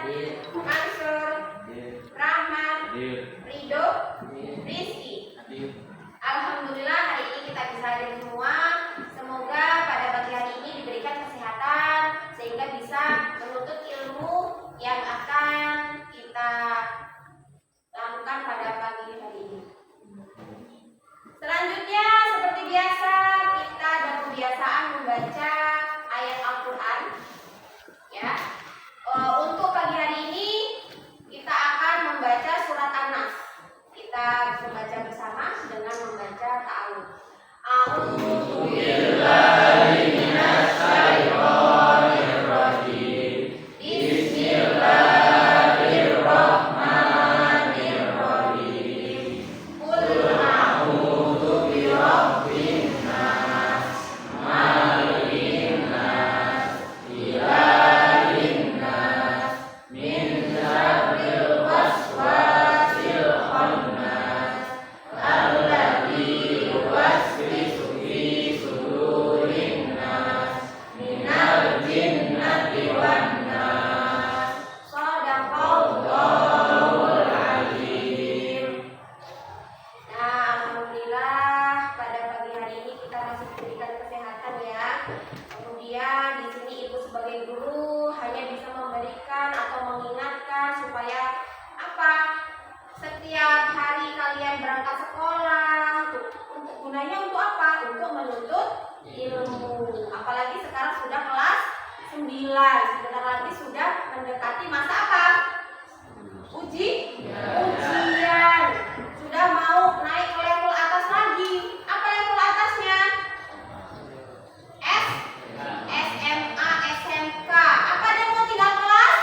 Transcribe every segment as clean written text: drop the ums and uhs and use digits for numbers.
Mansur, Rahmat, Ridho, Rizky. Alhamdulillah hari ini kita bisa hadir semua. Semoga pada pagi hari ini diberikan kesehatan sehingga bisa menuntut ilmu yang akan kita lakukan pada pagi hari ini. Selanjutnya seperti biasa kita ada kebiasaan membaca ayat Al-Quran. Ya, untuk pagi hari ini kita akan membaca surat An-Nas. Kita membaca bersama dengan membaca ta'awudz. A'udzu billahi minasy syaithanir rajim. Bismillahirrahmanirrahim. Qul a'udzu birabbin nas, malikin nas, ilahin nas, min syarril waswasil khannas, alladzi yuwaswisu fi sudurin nas, minal jinnati wan nas. Shadaqallahul azim. Nah, alhamdulillah pada pagi hari ini kita masih diberikan kesehatan ya. Kemudian di sini ibu sebagai guru hanya bisa memberikan atau mengingatkan supaya apa? Setiap hari kalian berangkat sekolah untuk gunanya untuk apa? Untuk menuntut ilmu. Apalagi sekarang sudah kelas 9. Sebentar lagi sudah mendekati masa apa? Ujian. Sudah mau naik ke level atas lagi. Apa level atasnya? SMA, SMK. Apa dia mau tinggal kelas?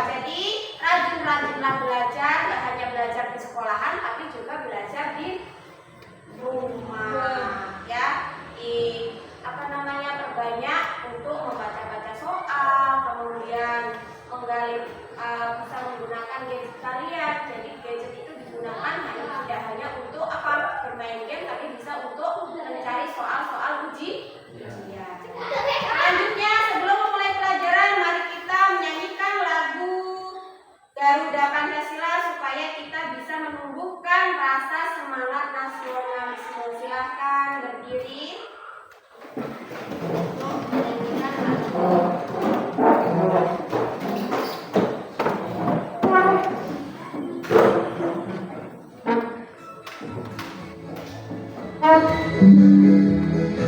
Jadi rajin-rajinlah belajar, gak hanya belajar di sekolahan tapi juga belajar di rumah. Ya, perbanyak untuk membaca-baca soal, kemudian bisa menggunakan gadget kalian. Jadi gadget itu digunakan tidak hanya untuk bermain game, tapi bisa untuk mencari soal-soal ujian. Selanjutnya sebelum memulai pelajaran, mari kita menyanyikan lagu Garuda Pancasila supaya kita bisa menumbuhkan rasa semangat nasionalisme. Silahkan berdiri untuk menyanyikan lagu.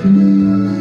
Thank you.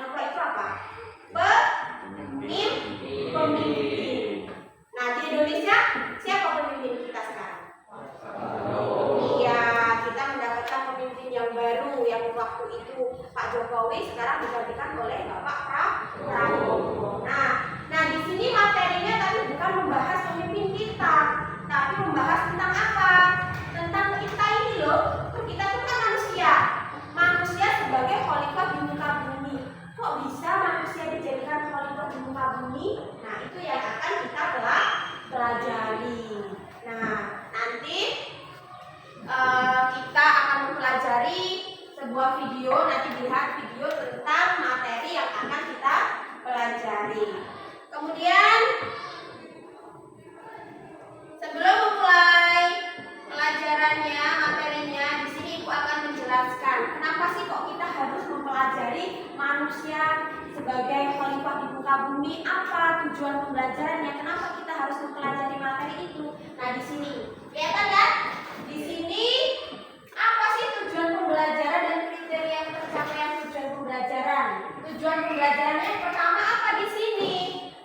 Khalifah itu apa? Pemimpin. Nah, di Indonesia siapa pemimpin kita sekarang? Iya, kita mendapatkan pemimpin yang baru yang waktu itu Pak Jokowi, sekarang digantikan oleh Bapak Prabowo. Nah di sini materinya tadi bukan membahas pemimpin kita, tapi membahas tentang apa? Tentang kita ini loh. Kita itu kan manusia sebagai khalifah di muka bumi. Kok bisa manusia dijadikan khalifah di muka bumi? Nah, itu yang akan kita pelajari. Nah, nanti kita akan mempelajari sebuah video, nanti dilihat video tentang materi yang akan kita pelajari. Kemudian sebelum memulai pelajarannya, materinya, di sini Ibu akan menjelaskan kenapa sih kok kita harus mempelajari manusia sebagai khalifah di muka bumi, apa tujuan pembelajarannya, kenapa kita harus mempelajari materi itu. Nah, di sini kelihatan kan? Di sini apa sih tujuan pembelajaran dan kriteria pencapaian tujuan pembelajaran? Tujuan pembelajarannya yang pertama apa di sini?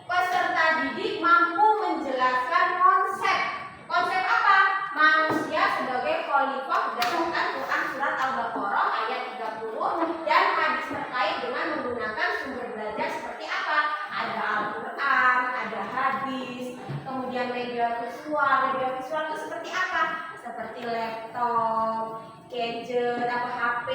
Peserta didik mampu menjelaskan konsep. Konsep apa? Manusia sebagai khalifah berdasarkan Quran surat Al-Baqarah ayat 30 dan hadis terkait dengan menggunakan sumber belajar seperti apa? Ada Al-Quran, ada hadis, kemudian media visual. Media visual itu seperti apa? Seperti laptop, gadget, HP,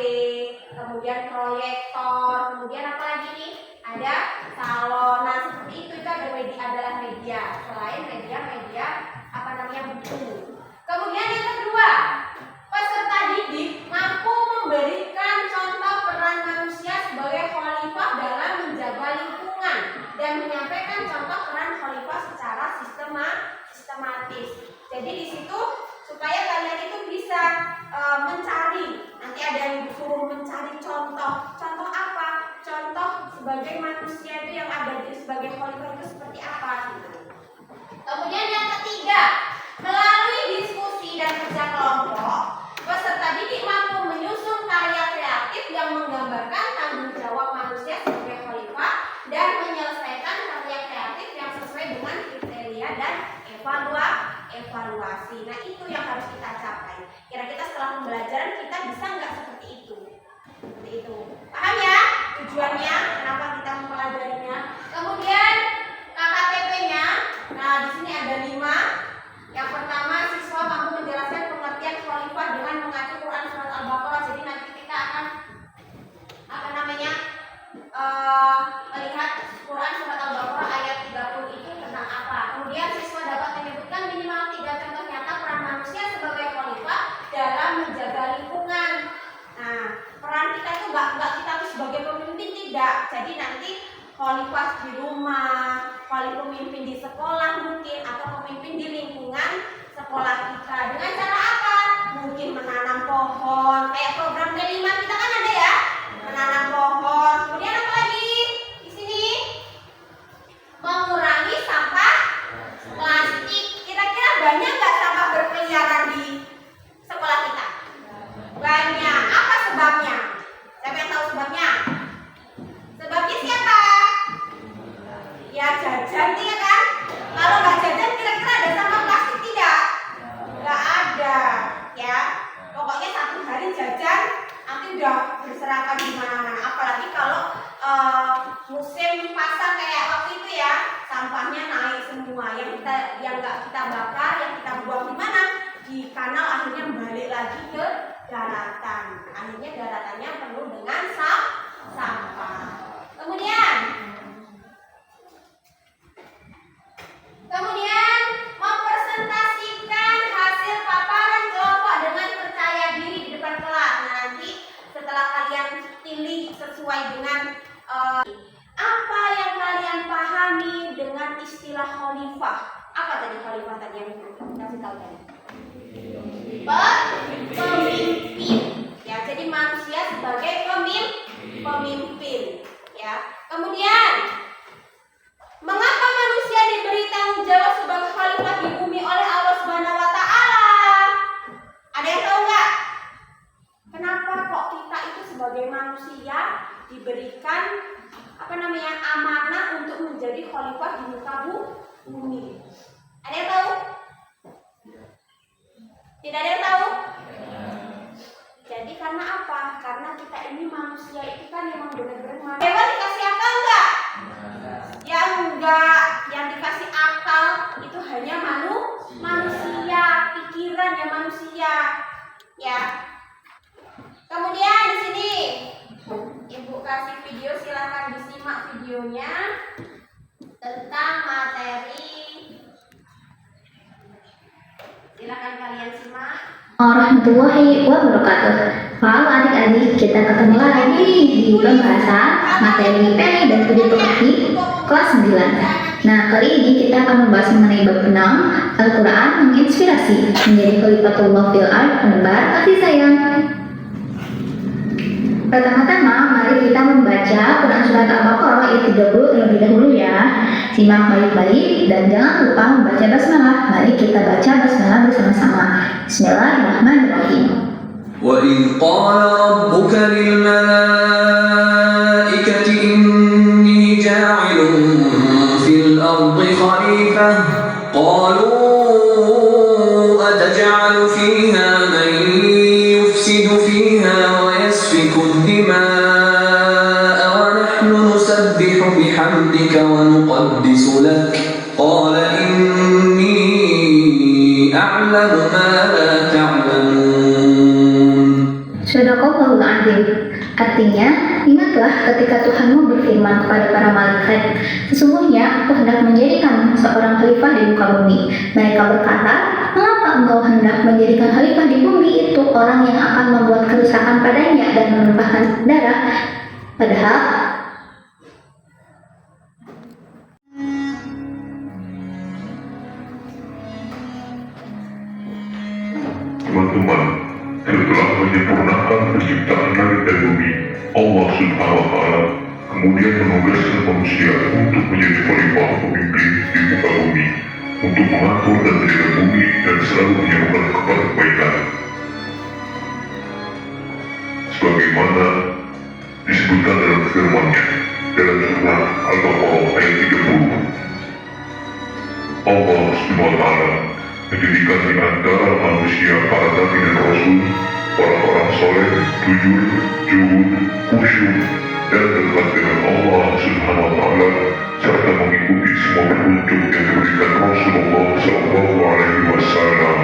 kemudian proyektor, kemudian apa lagi nih? Ada salon. Nah, seperti itu adalah media. Selain media buku. Kemudian yang kedua, peserta didik mampu memberikan contoh peran manusia sebagai khalifah dalam menjaga lingkungan dan menyampaikan contoh peran khalifah secara sistematis. Jadi di situ supaya kalian itu bisa mencari, nanti ada yang disuruh mencari contoh apa? Contoh sebagai manusia itu yang ada sebagai khalifah itu seperti apa gitu. Kemudian yang ketiga, melalui diskusi dan kerja kelompok, peserta didik mampu menyusun karya kreatif yang menggambarkan tanggung jawab manusia sebagai khalifah dan menyelesaikan karya kreatif yang sesuai dengan kriteria dan evaluasi. Nah, itu yang harus kita capai. Kira-kira setelah pembelajaran kita bisa nggak seperti itu? Seperti itu. Paham ya tujuannya? Kenapa kita mempelajarinya? Kemudian KKTP-nya. Nah, di sini ada 5. Yang pertama, siswa mampu menjelaskan pengertian khalifah dengan mengacu Quran surat Al-Baqarah. Jadi nanti kita akan melihat Quran surat Al-Baqarah ayat 30 itu tentang apa. Kemudian siswa dapat menyebutkan minimal 3 contoh nyata peran manusia sebagai khalifah dalam menjaga lingkungan. Nah, peran kita itu nggak kita tuh sebagai pemimpin, tidak. Jadi nanti khalifah di rumah, pemimpin di sekolah mungkin, atau pemimpin di lingkungan sekolah kita. Dengan cara apa? Mungkin menanam pohon. Kayak program Deliman kita kan ada ya, menanam pohon. Kemudian apa lagi? Di sini mengurangi sampah plastik. Kira-kira banyak nggak sampah berkeliaran di sekolah kita? Banyak. Apa sebabnya? Siapa yang tahu sebabnya? Sebabnya siapa? Ya jajan, ya kan? Kalau nggak jajan kira-kira ada sampah plastik tidak? Nggak ada, ya. Pokoknya satu hari jajan nanti udah berserakan di mana-mana. Apalagi kalau musim pasar kayak waktu itu ya, sampahnya naik semua. Yang nggak kita bakar, yang kita buang di mana? Di kanal, akhirnya balik lagi ke daratan. Akhirnya daratannya penuh dengan sampah. Kemudian mempresentasikan hasil paparan kelompok dengan percaya diri di depan kelas. Nah, nanti setelah kalian pilih sesuai dengan apa yang kalian pahami dengan istilah khalifah. Apa tadi khalifah tadi yang kasih tahu tadi? Pemimpin. Ya, jadi manusia sebagai pemimpin. Ya. Kemudian mengapa manusia diberi tanggung jawab sebagai khalifah di bumi oleh Allah Subhanahu wa taala? Ada yang tahu nggak? Kenapa kok kita itu sebagai manusia diberikan amanah untuk menjadi khalifah di muka bumi. Ada yang tahu? Tidak ada yang tahu? Jadi karena apa? Karena kita ini manusia itu kan memang benar-benar manusia. Hewan dikasih akal enggak? Ya enggak. Yang dikasih akal itu hanya manusia, pikirannya manusia. Ya. Kemudian di sini Ibu kasih video, silahkan disimak videonya tentang materi. Silakan kalian simak. Warahmatullahi wabarakatuh. Halo adik-adik, kita ketemu lagi di pembahasan materi PE dan Budi Pekerti kelas 9. Nah, kali ini kita akan membahas mengenai bab 6, Al-Quran menginspirasi menjadi khalifatullah fil ard, menebar kasih sayang. Pertama-tama, mari kita membaca Quran Surat Al-Baqarah ayat 30 terlebih dahulu ya. Simak baik-baik dan jangan lupa membaca basmalah. Mari kita baca basmalah bersama-sama. Bismillahirrahmanirrahim. وَإِذْ قَالَ رَبُّكَ لِلْمَلَائِكَةِ إِنِّي جَاعِلٌ فِي الْأَرْضِ خَلِيفَةً قَالُوا أَتَجْعَلُ فِيهَا مَن يُفْسِدُ فِيهَا وَيَسْفِكُ الدِّمَاءَ وَنَحْنُ نُسَبِّحُ بِحَمْدِكَ وَنُقَدِّسُ لَكَ قَالَ إِنِّي أَعْلَمُ مَا لَا تَعْلَمُونَ. Shadaqallahul Adzim. Artinya, ingatlah ketika Tuhanmu berfirman kepada para malaikat, sesungguhnya aku hendak menjadikan seorang khalifah di muka bumi. Mereka berkata, mengapa engkau hendak menjadikan khalifah di bumi itu orang yang akan membuat kerusakan padanya dan menumpahkan darah? Padahal teman-teman, setelah menyempurnakan penciptaan langit dan bumi, Allah Subhanahu wa Ta'ala kemudian menugaskan manusia untuk menjadi khalifah pemimpin di muka bumi, untuk mengatur dan menjaga bumi dan selalu menyerukan kepada kebaikan. Sebagaimana disebutkan dalam firman-Nya dalam surat Al-Baqarah ayat 30, Allah Subhanahu wa Ta'ala menjadikan di antara manusia para nabi dan rasul, orang-orang soleh, jujur, zuhud, khusyuk, dan dekat dengan Allah Subhanahu wa Ta'ala, serta mengikuti semua petunjuk yang diberikan Rasulullah Sallallahu Alaihi Wasallam.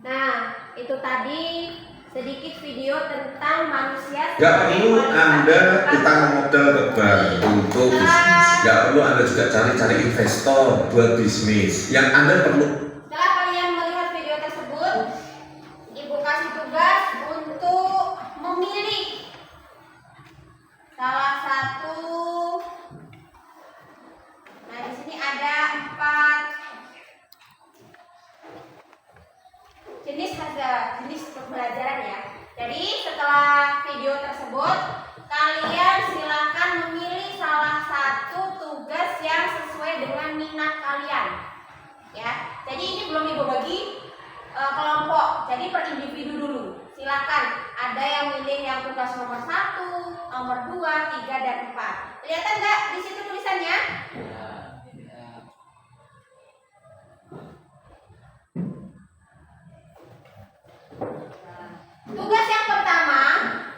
Nah, itu tadi sedikit video tentang manusia. Gak perlu Anda utang modal tebal untuk bisnis. Gak perlu Anda juga cari-cari investor buat bisnis. Yang Anda perlu. Setelah kalian melihat video tersebut, Ibu kasih tugas untuk memilih salah satu. Nah, di sini ada 4 jenis pembelajaran ya. Jadi setelah video tersebut, kalian silakan memilih salah satu tugas yang sesuai dengan minat kalian. Ya. Jadi ini belum Ibu bagi kelompok. Jadi per individu dulu. Silakan. Ada yang milih yang tugas nomor 1, nomor 2, 3 dan 4. Kelihatan nggak di situ tulisannya? Tugas yang pertama,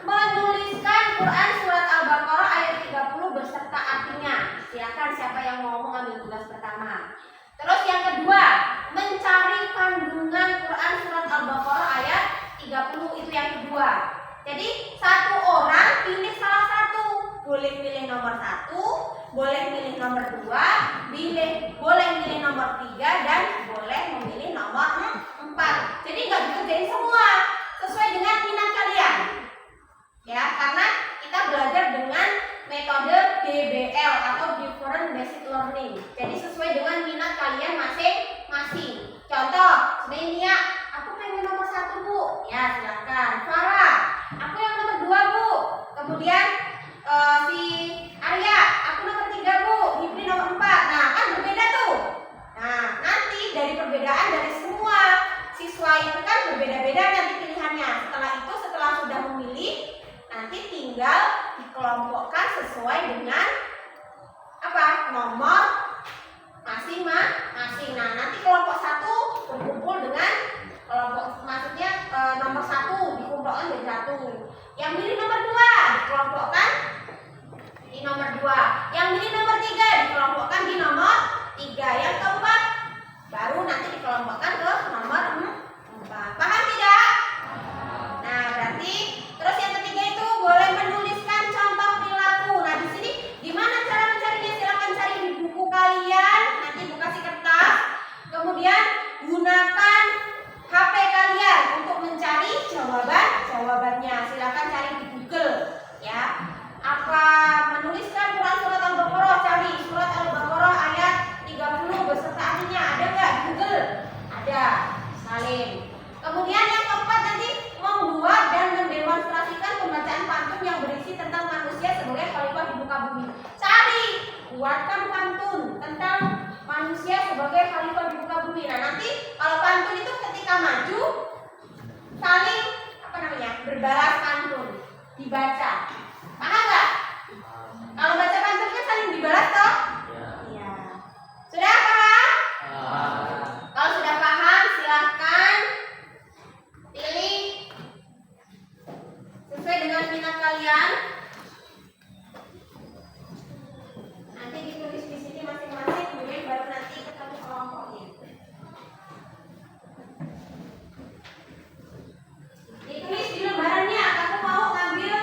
menuliskan Quran Surat Al-Baqarah ayat 30 beserta artinya. Silakan siapa yang mau mengambil tugas pertama. Terus yang kedua, mencari kandungan Quran Surat Al-Baqarah ayat 30, itu yang kedua. Jadi satu orang pilih salah satu. Boleh pilih nomor 1, boleh pilih nomor 2, boleh pilih nomor 3, dan boleh memilih nomor 4. Jadi nggak dikerjain semua, sesuai dengan minat kalian. Ya, karena kita belajar dengan metode DBL atau Different Basic Learning. Jadi sesuai dengan minat kalian masing-masing. Contoh, sebenarnya aku pengen nomor 1, Bu. Ya, silakan. Farah, aku yang nomor 2, Bu. Kemudian si Arya, aku nomor 3, Bu. Hibri nomor 4. Nah, kan berbeda tuh. Nah, nanti perbedaan dari semua siswa itu kan berbeda-beda nanti pilihannya. Setelah itu, setelah sudah memilih, nanti tinggal dikelompokkan sesuai dengan nomor masing-masing. Nah, nanti kelompok 1 berkumpul dengan kelompok, maksudnya nomor 1 dikumpulkan jadi 1. Yang milih nomor 2 dikelompokkan di nomor 2. Yang milih nomor 3 dikelompokkan di nomor 3. Yang keempat baru nanti dikelompokkan ke nomor 4. Paham tidak? Nah, berarti terus yang ketiga itu boleh menuliskan contoh perilaku. Nah, di sini gimana cara mencarinya? Silakan cari di buku kalian, nanti buka si kertas. Kemudian gunakan HP kalian untuk mencari jawabannya. Silakan cari di Google ya. Apa menuliskan Quran surat Al-Baqarah, cari surat Al-Baqarah ayat 30 beserta artinya, ada nggak di Google? Ada, salin. Kemudian yang keempat nanti membuat dan mendemonstrasikan pembacaan pantun yang berisi tentang manusia sebagai khalifah di muka bumi. Cari, buatkan pantun tentang manusia sebagai khalifah di muka bumi. Nah, nanti kalau pantun itu ketika maju saling berbalas pantun dibaca. Paham nggak? Kalau baca pantun kan saling dibalas toh? Iya. Sudah paham? Kalau sudah paham, silahkan pilih sesuai dengan minat kalian. Nanti ditulis di sini masing-masing, kemudian baru nanti ketemu kelompoknya. Ditulis di lembarannya, kamu mau ngambil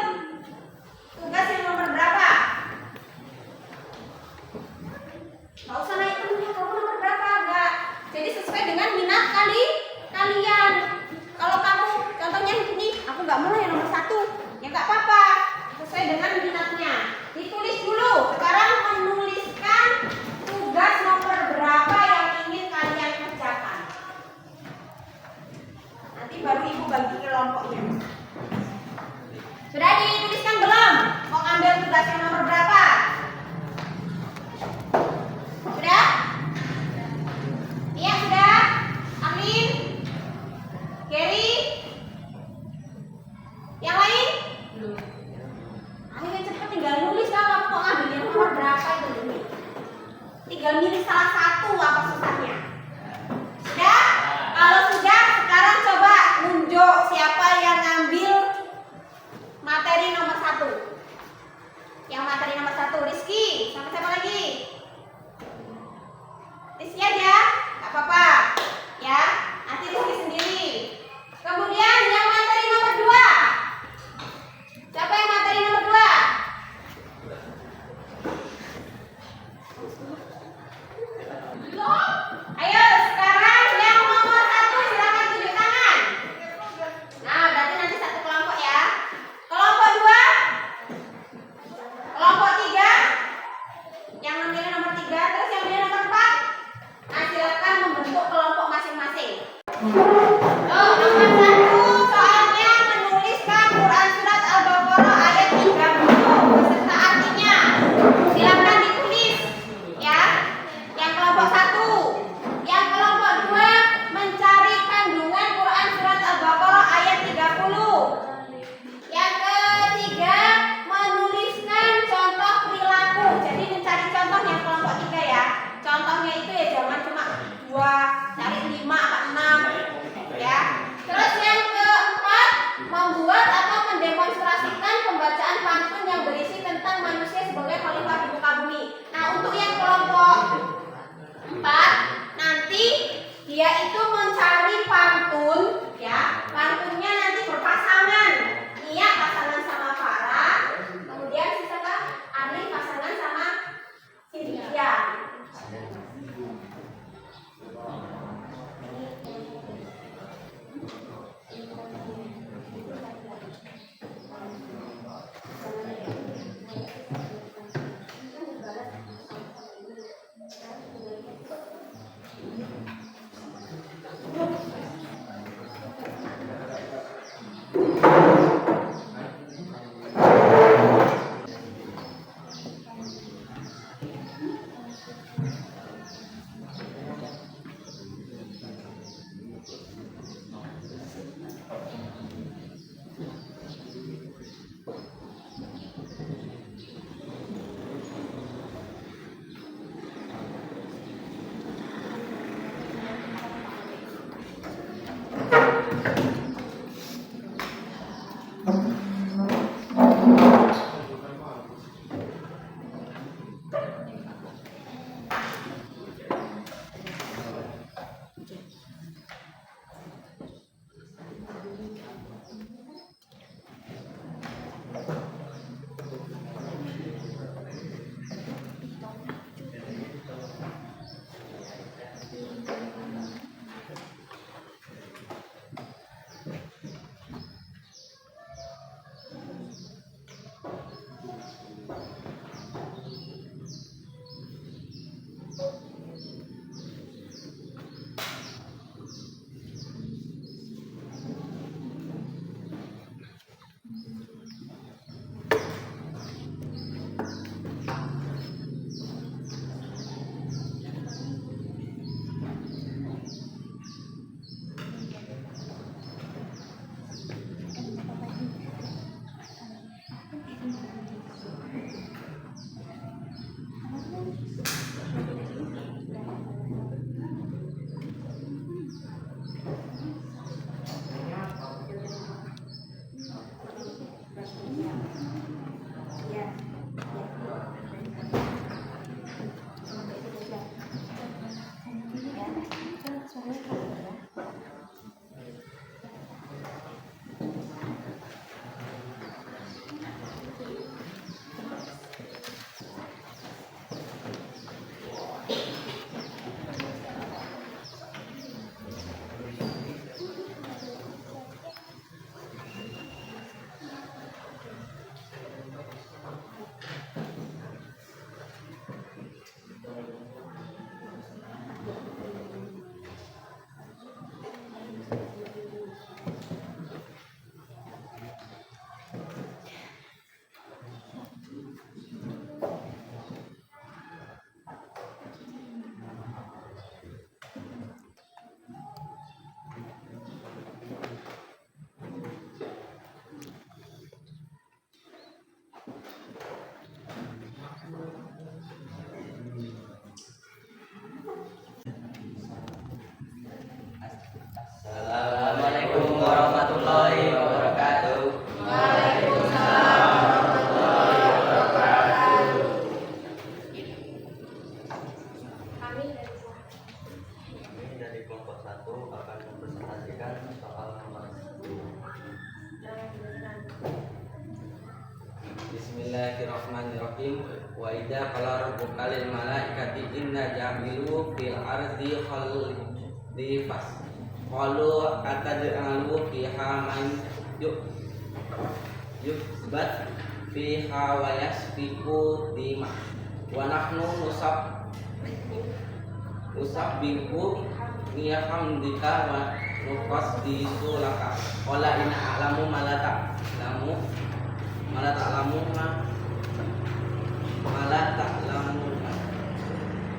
tugas yang nomor berapa? Nggak usah naik penuhnya, kamu nomor berapa? Enggak. Jadi sesuai dengan minat kalian. Kalau kamu contohnya ini, aku nggak mau yang nomor 1, ya nggak apa-apa. Sesuai dengan minatnya. Ditulis dulu. Sekarang menuliskan tugas nomor berapa yang ingin kalian kerjakan. Nanti baru ibu bagi kelompoknya. Sudah dituliskan belum? Mau ambil tugas yang nomor berapa? Sudah? Iya sudah? Amin? Gary? Yang lain? Belum. Ayo cepat tinggal nulis lah, kamu mau ambil yang nomor berapa itu dulu. Tinggal milih salah satu, apa susahnya? Sudah? Kalau sudah, sekarang coba nunjuk siapa yang ngambil materi nomor 1. Yang materi nomor 1, Rizky. Sama siapa lagi? Rizky aja, gak apa-apa. Ya, nanti Rizky sendiri. Kemudian yang materi nomor 2. Siapa yang materi nomor 2? Ayo, sekarang yang nomor 1 silakan tunjuk tangan. Nah, berarti nanti satu kelompok ya. Kelompok 2, kelompok 3, yang memilih nomor 3, terus yang memilih nomor 4. Nah, silakan membentuk kelompok masing-masing. Nomor 1 soalnya menuliskan Quran surat Al-Baqarah ayat 30 beserta artinya. Silakan ditulis ya. Yang kelompok 1. Yang kelompok 2 mencari kandungan Quran surat Al-Baqarah ayat 30. Yang ketiga menuliskan contoh perilaku. Jadi mencari contoh yang kelompok 3 ya. Contohnya itu ya jangan cuma 2, cari 5 atau 6. Assalamualaikum warahmatullahi wabarakatuh. Kami Dari kelompok 1 akan mempresentasikan soal nomor 10. Bismillahirrahmanirrahim. Wa idza qala rabbuka lil malaikati inna ja'alu fil ardi khalifas. Qalu atad'alu fiha man yusbat fiha wa yasfiku dima wa nahnu usabbihu bihamdika wa nuqaddisu laka qala inna a'lamu ma la ta'lamu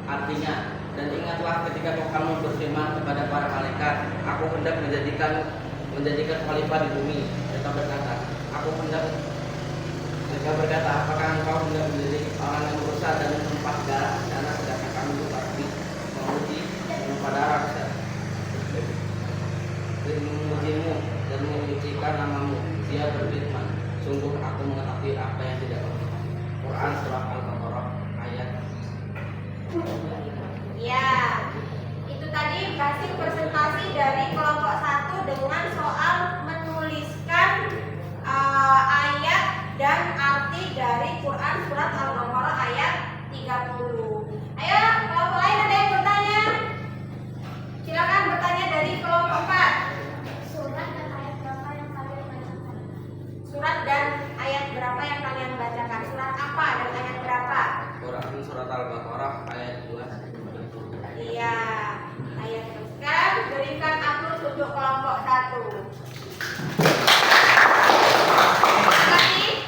artinya, dan ingatlah ketika kamu berfirman kepada para malaikat, aku hendak menjadikan khalifah di bumi. Mereka berkata, apakah engkau hendak menjadi orang yang berusaha dan menumpah darah dana, sedangkan kami itu pasti menumpah darah memujimu dan menyucikan namamu. Dia berfirman, sungguh aku mengetahui apa yang tidak kamu tahu. Quran surah Al-Baqarah ayat. Ya, itu tadi hasil presentasi dari kelompok 1 dengan soal menuliskan ayat dan arti dari Quran surat Al-Baqarah ayat 30. Ayo, kelompok lain ada yang bertanya? Silakan bertanya dari kelompok 4. Surat dan ayat berapa yang kalian bacakan? Surat apa dan ayat berapa? Quran surat Al-Baqarah ayat 2. Iya, ayat sekarang berikan aplaus untuk kelompok 1. Terima kasih.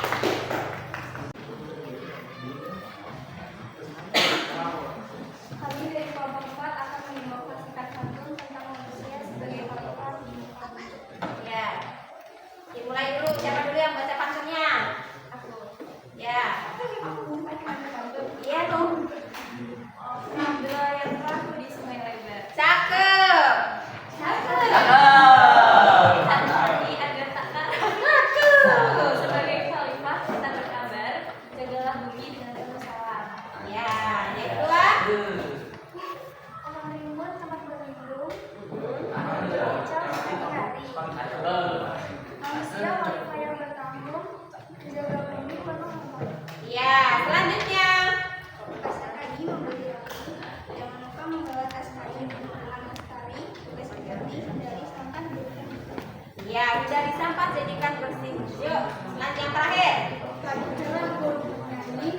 Ya, hindari sampah, jadikan bersih. Yuk, lanjut yang terakhir. Jagalah bumi,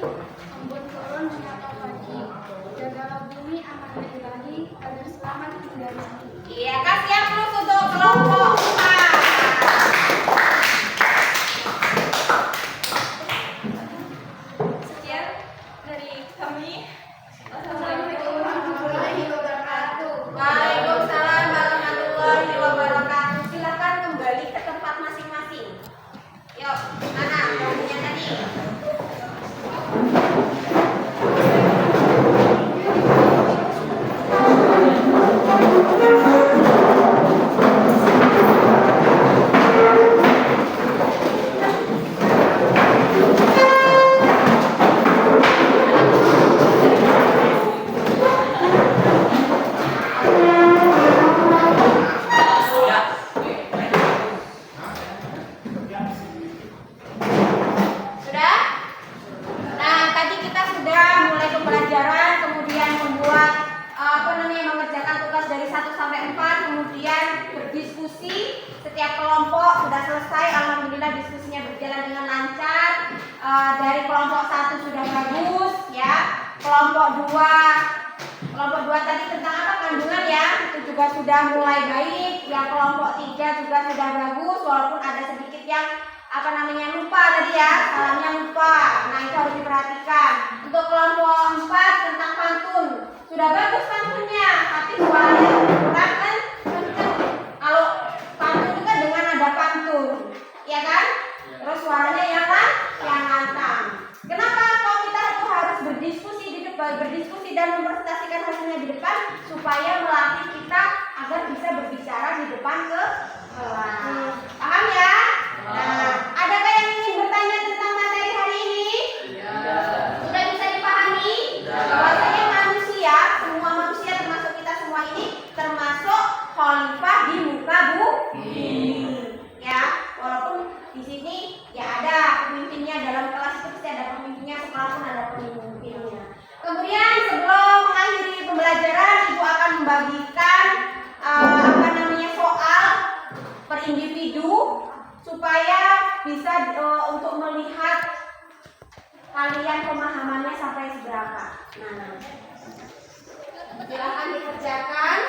embun turun menyapa pagi. Jagalah bumi amanah ilahi, agar selamat hingga rezeki. Iya, kasih aplaus untuk kelompok 4. Sekian dari kami. Assalamualaikum warahmatullahi wabarakatuh. Waalaikumsalam warahmatullahi wabarakatuh. Silakan kembali ke tempat masing-masing. Yuk, mana kelompoknya tadi? Sudah? Nah, tadi kita sudah mulai pembelajaran, kemudian membuat mengerjakan tugas dari 1 sampai 4, kemudian berdiskusi. Setiap kelompok sudah selesai, alhamdulillah diskusinya berjalan dengan lancar. Dari kelompok 1 sudah bagus, ya. Kelompok 2 tadi tentang apa, kandungan, ya, itu juga sudah mulai baik. Yang kelompok 3 juga sudah bagus, walaupun ada sedikit yang lupa tadi, ya, salahnya lupa. Nah, itu harus diperhatikan. Untuk kelompok 4 tentang pantun, sudah bagus pantunnya, tapi suaranya kurang kan kenceng. Kalau pantun itu kan dengan ada pantun, ya kan? Terus suaranya yang lantang. Kenapa kalau kita itu harus berdiskusi di depan, berdiskusi dan mempresentasikan hasilnya di depan, supaya melatih kita agar bisa berbicara di depan ke kelas. Paham ya? Nah, adakah yang ingin bertanya tentang materi hari ini? Sudah bisa dipahami? Bahwasanya manusia, semua manusia termasuk kita semua ini termasuk khalifah di muka bumi. Ya, walaupun di sini ya ada pemimpinnya, dalam kelas itu pasti ada pemimpinnya, sekolah pun ada pemimpinnya. Kemudian sebelum mengakhiri pembelajaran, Ibu akan membagikan soal per individu supaya bisa untuk melihat kalian pemahamannya sampai seberapa. Nah, silakan dikerjakan.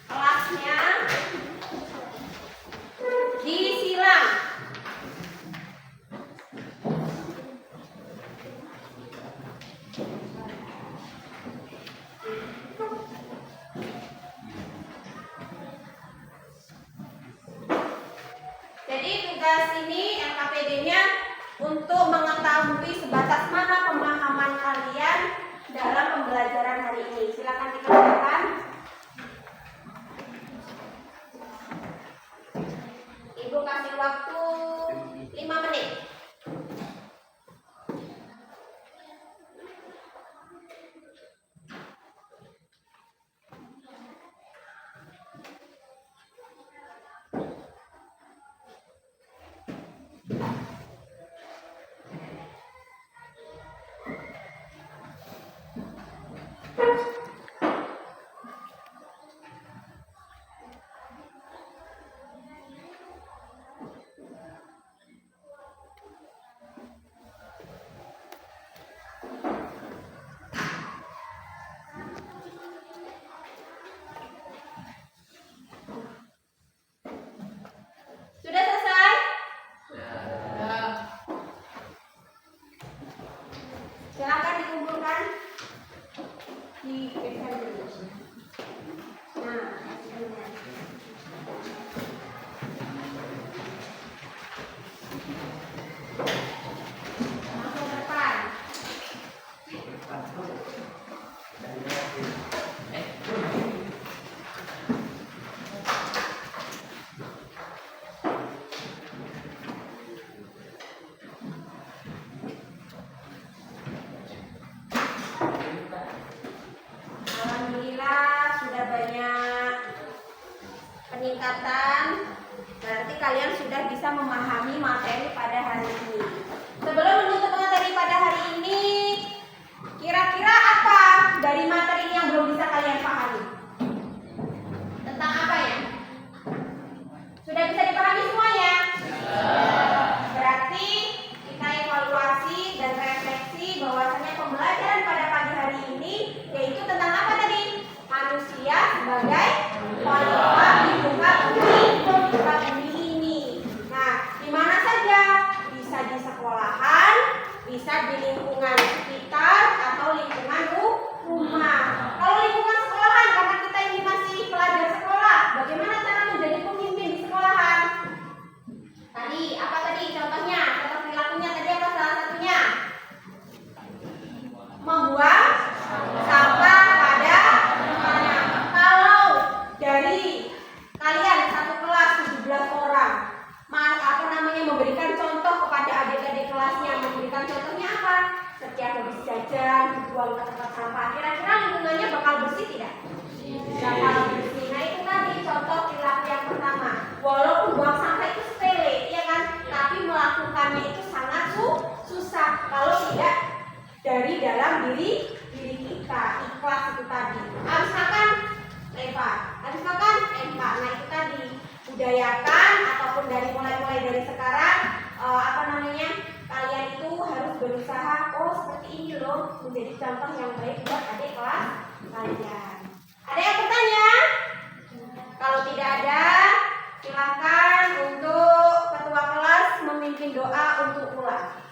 Kelasnya disilang. Jadi tugas ini LKPD-nya untuk mengetahui sebatas mana pemahaman kalian dalam pembelajaran hari ini. Silakan dikerjakan. Ibu kasih waktu 5 menit. materi pada hari ini. Sebelum menutup materi pada hari ini, kira-kira apa dari materi ini yang belum bisa kalian pahami? Tentang apa ya? Sudah bisa dipahami semuanya? Berarti kita evaluasi dan refleksi bahwasanya pembelajaran pada pagi hari ini yaitu tentang apa tadi? Manusia sebagai khalifah di muka bumi ini. Nah, di mana saja? Bisa di sekolahan, bisa di lingkungan sekitar atau lingkungan rumah. Kalau lingkungan sekolahan, karena kita ini masih pelajar sekolah, bagaimana cara menjadi pemimpin di sekolahan? Tadi apa tadi contohnya? Contoh perilakunya tadi apa salah satunya? Membuang sampah pada tempatnya. Kalau dari kalian satu kelas 17 orang, memberikan contoh kepada adik-adik kelasnya, memberikan contohnya apa? Setiap habis jajan, dibuang ke tempat sampah. Kira-kira lingkungannya bakal bersih tidak? Bakal bersih. Nah itu tadi contoh perilaku yang pertama. Walaupun buang sampah itu sepele, ya kan? Tapi melakukannya itu sangat susah kalau tidak dari dalam diri kita. Ikhlas itu tadi. Habis makan, lempar. Habis makan, lempar. Nah itu tadi. Budayakan ataupun dari mulai dari sekarang kalian itu harus berusaha seperti ini loh, menjadi contoh yang baik buat adik kelas kalian. Ada yang bertanya? Kalau tidak ada, silakan untuk ketua kelas memimpin doa untuk pulang.